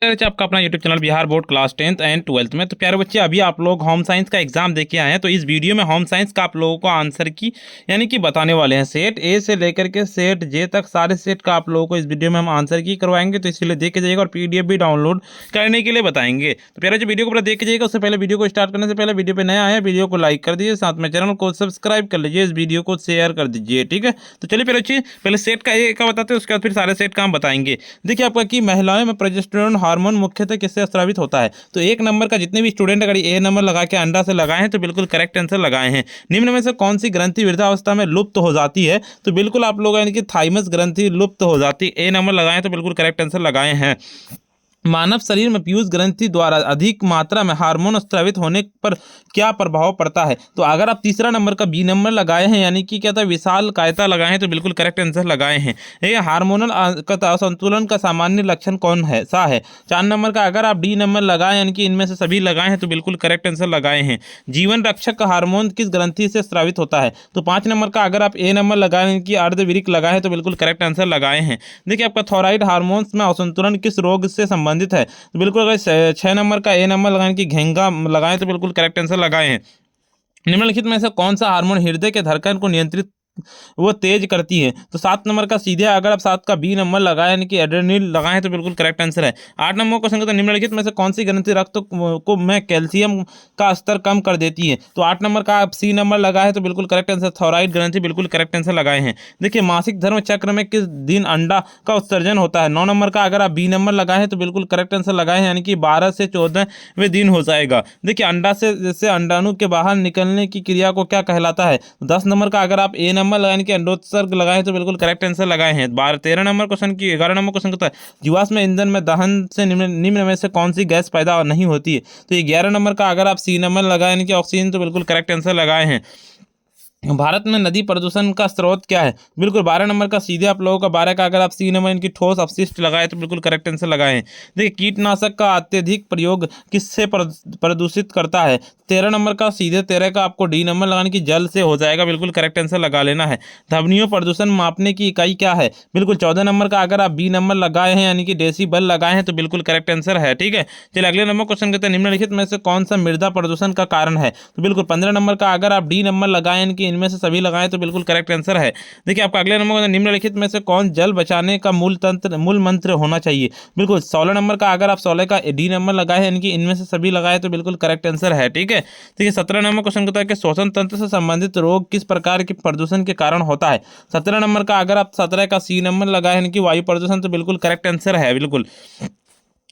आपका अपना YouTube channel Bihar board class 10th and 12th में। तो प्यारे बच्चे, अभी आप लोग होम साइंस का एग्जाम देके आए हैं। तो इस वीडियो में होम साइंस का आप लोगों को आंसर की यानी कि बताने वाले हैं। सेट ए से लेकर के सेट जे तक सारे सेट का आप लोगों को इस वीडियो में हम आंसर की करवाएंगे। तो इसलिए देख के जाइएगा और पीडीएफ भी डाउनलोड करने के लिए बताएंगे। तो प्यारे बच्चे, वीडियो को पूरा देख के जाइएगा। उससे पहले वीडियो को स्टार्ट करने से पहले वीडियो पर नया आया वीडियो को लाइक कर दीजिए, साथ में चैनल को सब्सक्राइब कर लीजिए, इस वीडियो को शेयर कर दीजिए। ठीक है, तो चलिए प्यारे बच्चे, पहले सेट का ए का बताते हैं, उसके बाद फिर सारे सेट का हम बताएंगे। देखिए आपका कि महिलाओं में प्रोजेस्टेरोन हार्मोन मुख्यतः किससे स्रावित होता है। तो एक नंबर का जितने भी स्टूडेंट अगर ए नंबर लगा के अंडा से लगाए हैं तो बिल्कुल करेक्ट आंसर लगाए हैं। निम्न में से कौन सी ग्रंथि वृद्धावस्था में लुप्त हो जाती है। तो बिल्कुल आप लोग यानी कि थाइमस ग्रंथि लुप्त हो जाती है, ए नंबर लगाए तो बिल्कुल करेक्ट आंसर लगाए हैं। मानव शरीर में पीयूष ग्रंथि द्वारा अधिक मात्रा में हार्मोन स्रावित होने पर क्या प्रभाव पड़ता है। तो अगर आप तीसरा नंबर का बी नंबर लगाए हैं यानी कि क्या था विशाल कायता लगाए हैं तो बिल्कुल करेक्ट आंसर लगाए हैं। ये हार्मोनल असंतुलन का सामान्य लक्षण कौन है सा है। 4 नंबर का अगर आप डी नंबर लगाए यानी कि इनमें से सभी लगाए हैं तो बिल्कुल करेक्ट आंसर लगाए हैं। जीवन रक्षक हार्मोन किस ग्रंथि से स्रावित होता है। तो 5 नंबर का अगर आप ए नंबर लगाए यानी कि अर्धविरिक लगाए हैं तो बिल्कुल करेक्ट आंसर लगाए हैं। देखिए आपका थायराइड हार्मोन्स में असंतुलन किस रोग से संबंधित है। तो बिल्कुल अगर 6 नंबर का ए नंबर लगाएं कि घेंगा लगाएं तो बिल्कुल करेक्ट आंसर लगाए हैं। निम्नलिखित में से कौन सा हार्मोन हृदय के धड़कन को नियंत्रित वो तेज करती है। तो 7 नंबर का सीधे अगर आप 7 का बी नंबर लगाए यानी कि एड्रेनलिन लगाएं तो बिल्कुल करेक्ट आंसर है। 8 नंबर क्वेश्चन का निम्नलिखित में से कौन सी ग्रंथि रक्त को में कैल्शियम का स्तर कम कर देती है। तो 8 नंबर का आप सी नंबर लगाए तो बिल्कुल करेक्ट आंसर थायराइड ग्रंथि बिल्कुल करेक्ट आंसर लगाए हैं। देखिए मासिक धर्म चक्र में किस दिन अंडा का उत्सर्जन होता है। 9 नंबर का अगर आप बी नंबर लगाए हैं तो बिल्कुल करेक्ट आंसर लगाए हैं यानी कि 12 से 14वें दिन हो जाएगा। देखिए अंडा से जैसे अंडाणु के बाहर निकलने की क्रिया को क्या कहलाता है। 10 नंबर का अगर आप ए नंबर लगाए कि अंडोत्सर्ग लगाए तो बिल्कुल करेक्ट आंसर लगाए हैं। 13 नंबर क्वेश्चन की 11 नंबर क्वेश्चन होता है जीवाश्म ईंधन में दहन से निम्न में से कौन सी गैस पैदा नहीं होती है। तो 11 नंबर का अगर आप सी नंबर लगाए यानी कि ऑक्सीजन तो बिल्कुल करेक्ट आंसर लगाए हैं। भारत में नदी प्रदूषण का स्रोत क्या है। बिल्कुल 12 नंबर का सीधे आप लोगों का 12 का अगर आप सी नंबर इनकी ठोस अपशिष्ट लगाए तो बिल्कुल करेक्ट आंसर लगाए हैं। देखिए कीटनाशक का अत्यधिक प्रयोग किससे प्रदूषित करता है। 13 नंबर का सीधे 13 का आपको डी नंबर लगाने की जल से हो जाएगा, बिल्कुल करेक्ट आंसर लगा लेना है। ध्वनियों प्रदूषण मापने की इकाई क्या है। बिल्कुल 14 नंबर का अगर आप बी नंबर लगाए हैं यानी कि डेसिबल लगाए हैं तो बिल्कुल करेक्ट आंसर है। ठीक है, चलिए अगले नंबर क्वेश्चन कहते हैं निम्नलिखित में से कौन सा मृदा प्रदूषण का कारण है। तो बिल्कुल 15 नंबर का अगर आप डी नंबर लगाए यानी कि इनमें से सभी लगाएं तो बिल्कुल करेक्ट आंसर है। देखिए आपका अगले नंबर निम्नलिखित में से कौन जल बचाने का मूल मंत्र होना चाहिए। बिल्कुल 16 नंबर का अगर आप 16 का डी नंबर लगाए यानी कि इनमें से सभी लगाए तो बिल्कुल करेक्ट आंसर है। ठीक है, देखिए 17 नंबर क्वेश्चन कहता है कि श्वसन तंत्र से संबंधित रोग किस प्रकार के प्रदूषण के कारण होता है। 17 नंबर का अगर आप 17 का सी नंबर लगाए यानी कि वायु प्रदूषण तो बिल्कुल करेक्ट आंसर है। बिल्कुल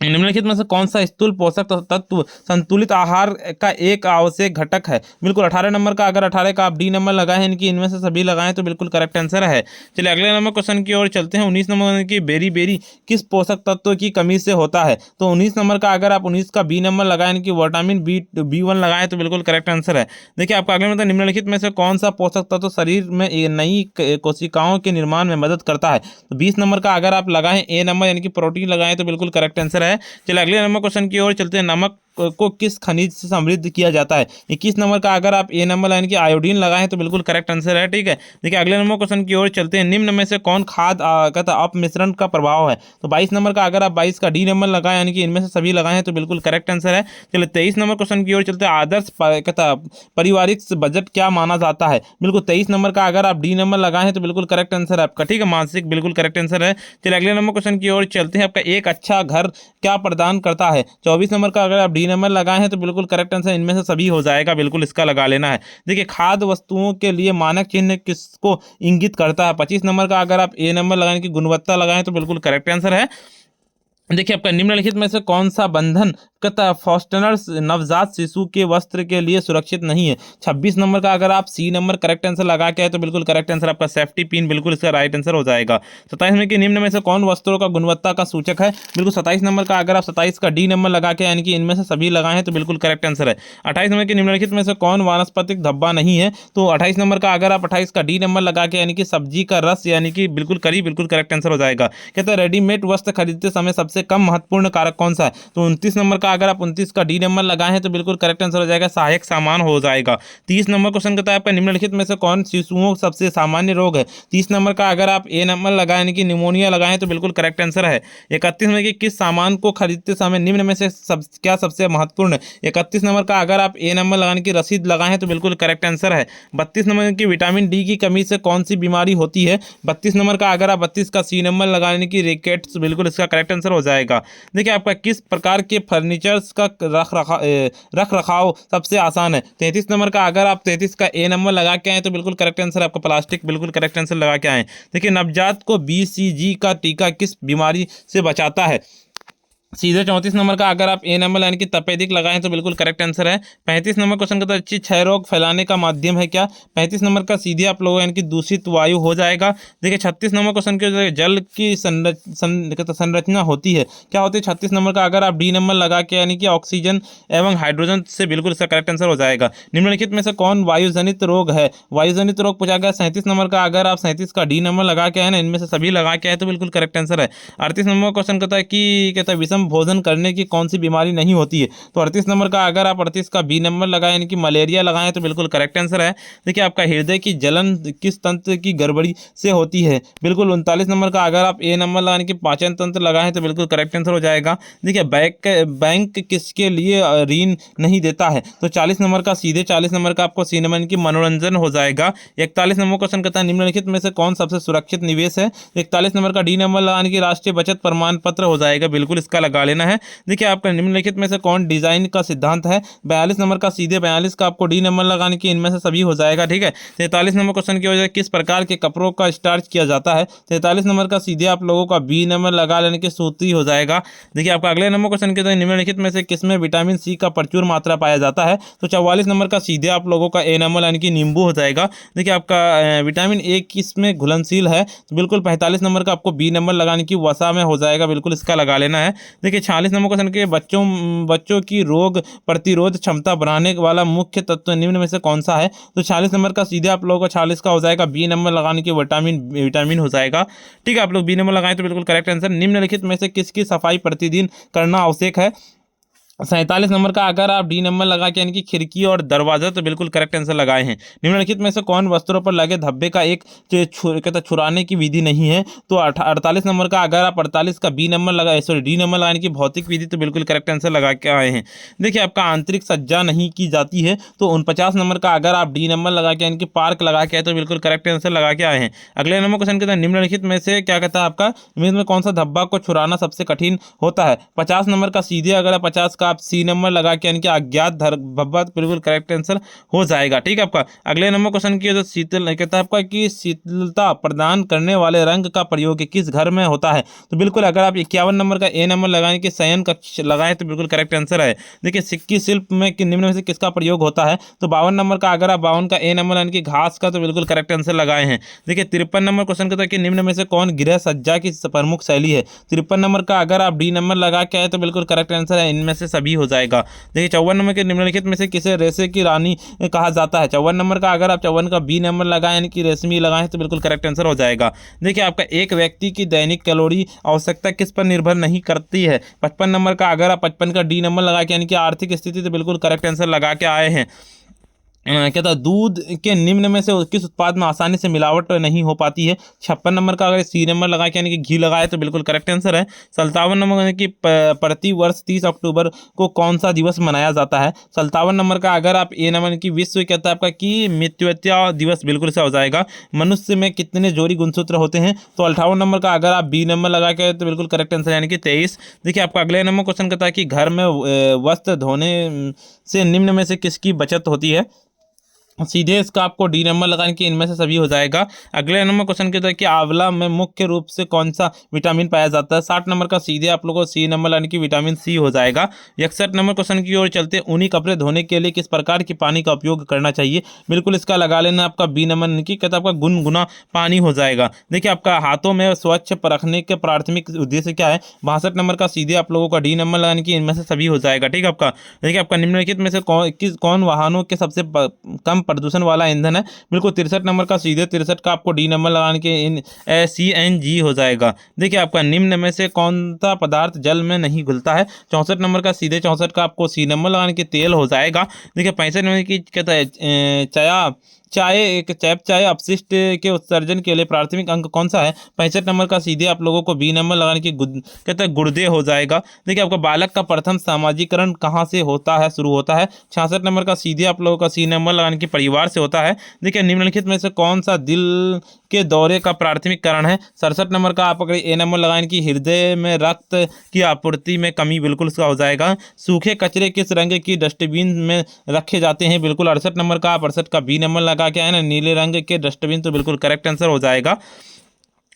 निम्नलिखित में से कौन सा स्थूल पोषक तत्व संतुलित आहार का एक आवश्यक घटक है। बिल्कुल 18 नंबर का अगर 18 का आप डी नंबर लगाए हैं इनकी इनमें से सभी लगाएं तो बिल्कुल करेक्ट आंसर है। चलिए अगले नंबर क्वेश्चन की ओर चलते हैं। 19 नंबर की बेरी बेरी किस पोषक तत्व की कमी से होता है। तो 19 नंबर का अगर आप 19 का बी नंबर लगाएं इनकी विटामिन B1 लगाएं तो बिल्कुल करेक्ट आंसर है। देखिए आपका अगले मतलब निम्नलिखित में से कौन सा पोषक तत्व शरीर में नई कोशिकाओं के निर्माण में मदद करता है। तो 20 नंबर का अगर आप लगाएं ए नंबर यानी कि प्रोटीन लगाएं तो बिल्कुल करेक्ट आंसर है। चलिए अगले नंबर क्वेश्चन की ओर चलते हैं। नमक को किस खनिज से समृद्ध किया जाता है। 21 नंबर का अगर आप ए नंबर यानी कि आयोडीन लगाएं तो बिल्कुल करेक्ट आंसर है। ठीक है, देखिए अगले नंबर क्वेश्चन की ओर चलते हैं। निम्न में से कौन खाद कहता अपमिश्रण का प्रभाव है। तो 22 नंबर का अगर आप 22 का डी नंबर लगाएं यानी कि इनमें से सभी लगाएं तो बिल्कुल करेक्ट आंसर है। चलिए 23 नंबर क्वेश्चन की ओर चलते हैं। आदर्श कहता पारिवारिक बजट क्या माना जाता है। बिल्कुल 23 नंबर का अगर आप डी नंबर लगाएं तो बिल्कुल करेक्ट आंसर है आपका। ठीक है, मानसिक बिल्कुल करेक्ट आंसर है। चलिए अगले नंबर क्वेश्चन की ओर चलते हैं। आपका एक अच्छा घर क्या प्रदान करता है। 24 नंबर का अगर आप डी नंबर लगाए हैं तो बिल्कुल करेक्ट आंसर इनमें से सभी हो जाएगा, बिल्कुल इसका लगा लेना है। देखिए खाद्य वस्तुओं के लिए मानक चिन्ह किसको इंगित करता है। 25 नंबर का अगर आप ए नंबर लगाने की गुणवत्ता लगाएं तो बिल्कुल करेक्ट आंसर है। देखिए आपका निम्नलिखित में से कौन सा बंधन फॉस्टनर्स नवजात शिशु के वस्त्र के लिए सुरक्षित नहीं है। 26 नंबर का अगर आप सी नंबर करेक्ट आंसर लगा के आए तो बिल्कुल करेक्ट आंसर आपका सेफ्टी पिन बिल्कुल इसका राइट आंसर हो जाएगा। 27 नंबर के निम्न में से कौन वस्त्रों का गुणवत्ता का सूचक है। बिल्कुल 27 नंबर का अगर आप 27 का डी नंबर लगा के यानी कि इनमें से सभी लगाए हैं तो बिल्कुल करेक्ट आंसर है। 28 नंबर के निम्नलिखित में से कौन वानस्पतिक धब्बा नहीं है। तो 28 नंबर का अगर आप 28 का डी नंबर लगा के यानी कि सब्जी का रस यानी कि बिल्कुल करी बिल्कुल करेक्ट आंसर हो जाएगा। कहते हैं रेडीमेड वस्त्र खरीदते समय सबसे कम महत्वपूर्ण कारक कौन सा है। तो 29 नंबर का का अगर आप 29 का डी नंबर लगाए हैं तो बिल्कुल करेक्ट आंसर हो जाएगा सहायक सामान हो जाएगा। 30 नंबर क्वेश्चन कहता है आपका निम्नलिखित में से कौन शिशुओं सबसे सामान्य रोग है। 30 नंबर का अगर आप ए नंबर लगाए यानी कि निमोनिया लगाएं तो बिल्कुल करेक्ट आंसर है। 31 नंबर की किस सामान को खरीदते समय निम्न में से क्या सबसे महत्वपूर्ण है। 31 नंबर का अगर आप ए नंबर लगाने की रसीद लगाए हैं तो बिल्कुल करेक्ट आंसर है। 32 नंबर की विटामिन डी की कमी से कौन सी बीमारी होती है। 32 नंबर का अगर आप 32 का सी नंबर लगाने की रिकेट्स, बिल्कुल इसका करेक्ट आंसर हो जाएगा। देखिए आपका किस प्रकार के फर्नीचर्स का रख रखाव सबसे आसान है। 33 नंबर का अगर आप 33 का ए नंबर लगा के आए तो बिल्कुल करेक्ट आंसर आपका प्लास्टिक, बिल्कुल करेक्ट आंसर लगा के आए। देखिए नवजात को BCG का टीका किस बीमारी से बचाता है। सीधे 34 नंबर का अगर आप ए नंबर यानी कि तपेदिक लगाएं तो बिल्कुल करेक्ट आंसर है। 35 नंबर क्वेश्चन का तो अच्छी क्षय रोग फैलाने का माध्यम है क्या। 35 नंबर का सीधे आप लोगों यानी कि दूषित वायु हो जाएगा। देखिए 36 नंबर क्वेश्चन के जल की संरचना होती है, क्या होती है। 36 नंबर का अगर आप डी नंबर लगा के यानी कि ऑक्सीजन एवं हाइड्रोजन से, बिल्कुल इसका करेक्ट आंसर हो जाएगा। निम्नलिखित में से कौन वायुजनित रोग है। वायुजनित रोग पूछा गया। 37 नंबर का अगर आप 37 का डी नंबर लगा के आए ना, इनमें से सभी लगा के आए तो बिल्कुल करेक्ट आंसर है। 38 नंबर क्वेश्चन कहता है कि कहता है भोजन करने की कौन सी बीमारी नहीं होती है। तो 38 नंबर का अगर आप 38 का बी नंबर लगाएं यानी कि मलेरिया लगाएं तो बिल्कुल करेक्ट आंसर है। देखिए आपका हृदय की जलन किस तंत्र की गड़बड़ी से होती है। बिल्कुल 39 नंबर का अगर आप ए नंबर लगाने की पाचन तंत्र लगाएं तो बिल्कुल करेक्ट आंसर हो जाएगा। देखिए बैंक किसके लिए ऋण नहीं देता है। तो 40 नंबर का सीधे 40 नंबर का आपको सी नंबर की मनोरंजन हो जाएगा। 41 नंबर क्वेश्चन कहता है निम्नलिखित में से कौन सबसे सुरक्षित निवेश है। 41 नंबर का डी नंबर लगाने की राष्ट्रीय बचत प्रमाण पत्र हो जाएगा, बिल्कुल इसका लगा लेना है। देखिए आपका निम्नलिखित में से कौन डिजाइन का सिद्धांत है। 42 नंबर का सीधे 42 का आपको डी नंबर लगाने की इनमें से सभी हो जाएगा, ठीक है। 43 नंबर क्वेश्चन की वजह किस प्रकार के कपड़ों का स्टार्च किया जाता है। 43 नंबर का सीधे आप लोगों का बी नंबर लगा लेने की सूत्री हो जाएगा। देखिए आपका अगले नंबर क्वेश्चन के निम्नलिखित में से किसमें विटामिन सी का प्रचुर मात्रा पाया जाता है। तो 44 नंबर का सीधे आप लोगों का ए नंबर यानी कि नींबू हो जाएगा। देखिए आपका विटामिन ए किसमें घुलनशील है। तो बिल्कुल 45 नंबर का आपको बी नंबर लगाने की वसा में हो जाएगा, बिल्कुल इसका लगा लेना है। देखिए 46 नंबर क्वेश्चन के बच्चों की रोग प्रतिरोध क्षमता बढ़ाने वाला मुख्य तत्व निम्न में से कौन सा है। तो 46 नंबर का सीधे आप लोगों को 46 का हो जाएगा बी नंबर लगाने की विटामिन हो जाएगा, ठीक है। आप लोग बी नंबर लगाएं तो बिल्कुल करेक्ट आंसर। निम्नलिखित में से किसकी सफाई प्रतिदिन करना आवश्यक है। 47 नंबर का अगर आप डी नंबर लगा के यानी कि खिड़की और दरवाजा तो बिल्कुल करेक्ट आंसर लगाए हैं। निम्नलिखित में से कौन वस्त्रों पर लगे धब्बे का एक छुड़ाने की विधि नहीं है। तो 48 नंबर का अगर आप 48 का बी नंबर लगाए, सॉरी डी नंबर लगाने की भौतिक विधि तो बिल्कुल करेक्ट आंसर लगा के आए हैं। देखिए आपका आंतरिक सज्जा नहीं की जाती है। तो 49 नंबर का अगर आप डी नंबर लगा के यानी कि पार्क लगा के आए तो बिल्कुल करेक्ट आंसर लगा के आए हैं। अगले नंबर क्वेश्चन कहता है निम्नलिखित में से क्या कहता है आपका में कौन सा धब्बा को छुड़ाना सबसे कठिन होता है। 50 नंबर का सीधे अगर आप 50 का आप सी नंबर लगा के यानी कि अज्ञात धब्बा बिल्कुल करेक्ट आंसर हो जाएगा, ठीक है। आपका अगले नंबर क्वेश्चन की जो शीतल कहता है आपका कि शीतलता प्रदान करने वाले रंग का प्रयोग किस घर में होता है। तो बिल्कुल अगर आप 51 नंबर का ए नंबर लगाने के शयन कक्ष लगाएं तो बिल्कुल करेक्ट आंसर है। देखिए सिक्की शिल्प में निम्न में से किसका प्रयोग होता है। तो 52 नंबर का अगर आप 52 का ए नंबर यानी कि घास का तो बिल्कुल करेक्ट आंसर लगाए हैं। देखिए 53 नंबर क्वेश्चन कहता है कि निम्न में से कौन गृह सज्जा की प्रमुख शैली है। 53 नंबर का अगर आप डी नंबर लगा के आए तो बिल्कुल करेक्ट आंसर है, इनमें से सभी हो जाएगा। देखिए 54 नंबर के निम्नलिखित में से किसे रेशे की रानी कहा जाता है। 54 नंबर का अगर आप 54 का बी नंबर लगाएं यानी कि रेशमी लगाएं तो बिल्कुल करेक्ट आंसर हो जाएगा। देखिए आपका एक व्यक्ति की दैनिक कैलोरी आवश्यकता किस पर निर्भर नहीं करती है। 55 नंबर का अगर आप 55 का डी नंबर लगा के यानी कि आर्थिक स्थिति तो बिल्कुल करेक्ट आंसर लगा के आए हैं। कहता है दूध के निम्न में से किस उत्पाद में आसानी से मिलावट नहीं हो पाती है। 56 नंबर का अगर सी नंबर लगा के यानी कि घी लगाए तो बिल्कुल करेक्ट आंसर है। 57 नंबर यानी कि प्रति वर्ष 30 अक्टूबर को कौन सा दिवस मनाया जाता है। 57 नंबर का अगर आप ए नंबर की विश्व कहता है आपका कि मृत्युहत्या दिवस, बिल्कुल से हो जाएगा। मनुष्य में कितने जोड़ी गुणसूत्र होते हैं। तो 58 नंबर का अगर आप बी नंबर लगा के तो बिल्कुल करेक्ट आंसर यानी कि 23। देखिए आपका अगले नंबर क्वेश्चन कहता है कि घर में वस्त्र धोने से निम्न में से किसकी बचत होती है। सीधे इसका आपको डी नंबर लगाने की इनमें से सभी हो जाएगा। अगले नंबर क्वेश्चन कहता है कि आंवला में मुख्य रूप से कौन सा विटामिन पाया जाता है। 60 नंबर का सीधे आप लोगों को सी नंबर यानी कि विटामिन सी हो जाएगा। 61 नंबर क्वेश्चन की ओर चलते ऊनी कपड़े धोने के लिए किस प्रकार की पानी का उपयोग करना चाहिए। बिल्कुल इसका लगा लेना आपका बी नंबर यानी कि कहता है आपका गुनगुना पानी हो जाएगा। देखिए आपका हाथों में स्वच्छ रखने के प्राथमिक उद्देश्य क्या है। 62 नंबर का सीधे आप लोगों का डी नंबर लगाने की इनमें से सभी हो जाएगा, ठीक है। आपका देखिए आपका निम्नलिखित में से कौन वाहनों के सबसे कम प्रदूषण वाला ईंधन है बिल्कुल। 63 नंबर का सीधे 63 का आपको डी नंबर लगाने के CNG हो जाएगा। देखिए आपका निम्न में से कौन सा पदार्थ जल में नहीं घुलता है। 64 नंबर का सीधे 64 का आपको सी नंबर लगाने के तेल हो जाएगा। देखिए 65 नंबर की कहता है चाय अपशिष्ट के उत्सर्जन के लिए प्राथमिक अंग कौन सा है। 65 नंबर का सीधे आप लोगों को बी नंबर लगाने की कहता है गुर्दे हो जाएगा। देखिए आपका बालक का प्रथम सामाजिकरण कहाँ से होता है, शुरू होता है। 66 नंबर का सीधे आप लोगों का सी नंबर लगाने की परिवार से होता है। देखिए निम्नलिखित में से कौन सा दिल के दौरे का प्राथमिक कारण है। 67 नंबर का आप अगर ए नंबर लगाने की हृदय में रक्त की आपूर्ति में कमी, बिल्कुल उसका हो जाएगा। सूखे कचरे किस रंग की डस्टबिन में रखे जाते हैं, बिल्कुल 68 नंबर का आप 68 का बी नंबर लगा के आए ना, नीले रंग के डस्टबिन, तो बिल्कुल करेक्ट आंसर हो जाएगा।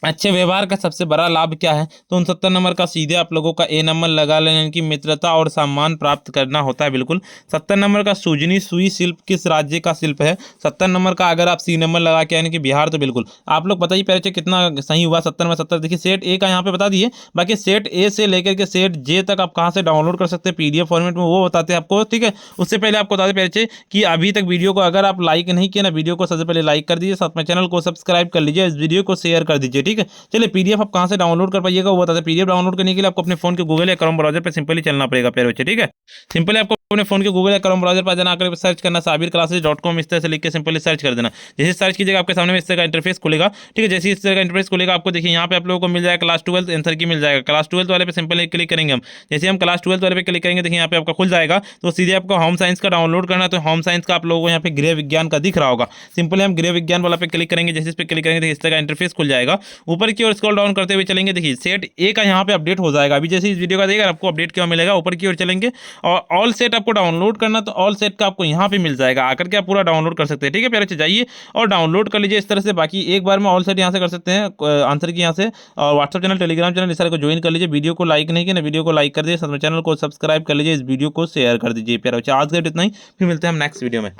अच्छे व्यवहार का सबसे बड़ा लाभ क्या है, तो 69 नंबर का सीधे आप लोगों का ए नंबर लगा लें, यानी कि मित्रता और सम्मान प्राप्त करना होता है बिल्कुल। 70 नंबर का सुजनी सुई शिल्प किस राज्य का शिल्प है। 70 नंबर का अगर आप सी नंबर लगा के यानी कि बिहार, तो बिल्कुल आप लोग बताइए पहले कितना सही हुआ। 70 में 70। देखिए सेट ए का यहाँ पे बता दिए, बाकी सेट ए से लेकर के सेट जे तक आप कहाँ से डाउनलोड कर सकते हैं PDF फॉर्मेट में, वो बताते हैं आपको, ठीक है। उससे पहले आपको बताते पहले कि अभी तक वीडियो को अगर आप लाइक नहीं किया ना, वीडियो को सबसे पहले लाइक कर दीजिए, साथ में चैनल को सब्सक्राइब कर लीजिए, इस वीडियो को शेयर कर दीजिए, ठीक है। चलिए PDF आप कहां से डाउनलोड कर पाइएगा वो बताते हैं। PDF डाउनलोड करने के लिए आपको अपने फोन के गूगल या क्रोम ब्राउजर पे सिंपली चलना पड़ेगा प्यारे बच्चे, ठीक है। सिंपली आपको अपने फोन के गूगल या क्रोम ब्राउजर पर जाना, कर सर्च करना sabirclasses.com, इस तरह से लिख के सिंपली सर्च कर देना। जैसे सर्च कीजिएगा आपके सामने इस तरह का इंटरफेस खुलेगा, ठीक है। जैसे इस तरह का इंटरफेस खुलेगा आपको देखिए यहाँ पे आप लोगों को मिल जाएगा क्लास 12 आंसर की मिल जाएगा। क्लास 12 वाले पे सिंपली क्लिक करेंगे हम। जैसे हम क्लास 12 वाले पे क्लिक करेंगे देखिए यहाँ पे आपका खुल जाएगा, तो सीधे आपको होम साइंस का डाउनलोड करना है। तो होम साइंस का आप लोगों को यहाँ पे गृह विज्ञान का दिख रहा होगा, सिंपली हम गृह विज्ञान वाला पे क्लिक करेंगे। जैसे इस पे क्लिक करेंगे देखिए इस तरह का इंटरफेस खुल जाएगा। ऊपर की ओर स्क्रॉल डाउन करते हुए चलेंगे, देखिए सेट ए का यहाँ पे अपडेट हो जाएगा। अभी जैसे इस वीडियो का देखिए आपको अपडेट क्या मिलेगा, ऊपर की ओर चलेंगे और ऑल सेट आपको डाउनलोड करना, तो ऑल सेट का आपको यहाँ पे मिल जाएगा, आकर के आप पूरा डाउनलोड कर सकते हैं, ठीक है प्यारे। जाइए और डाउनलोड कर लीजिए इस तरह से। बाकी एक बार में ऑल सेट यहाँ से कर सकते हैं आंसर की यहाँ से, और व्हाट्सअप चैनल, टेलीग्राम चैनल इस सारे को ज्वाइन कर लीजिए। वीडियो को लाइक नहीं किया ना, वीडियो को लाइक कर दीजिए, साथ में चैनल को सब्सक्राइब कर लीजिए, इस वीडियो को शेयर कर दीजिए प्यारे। आज के इतना ही, फिर मिलते हैं हम नेक्स्ट वीडियो में।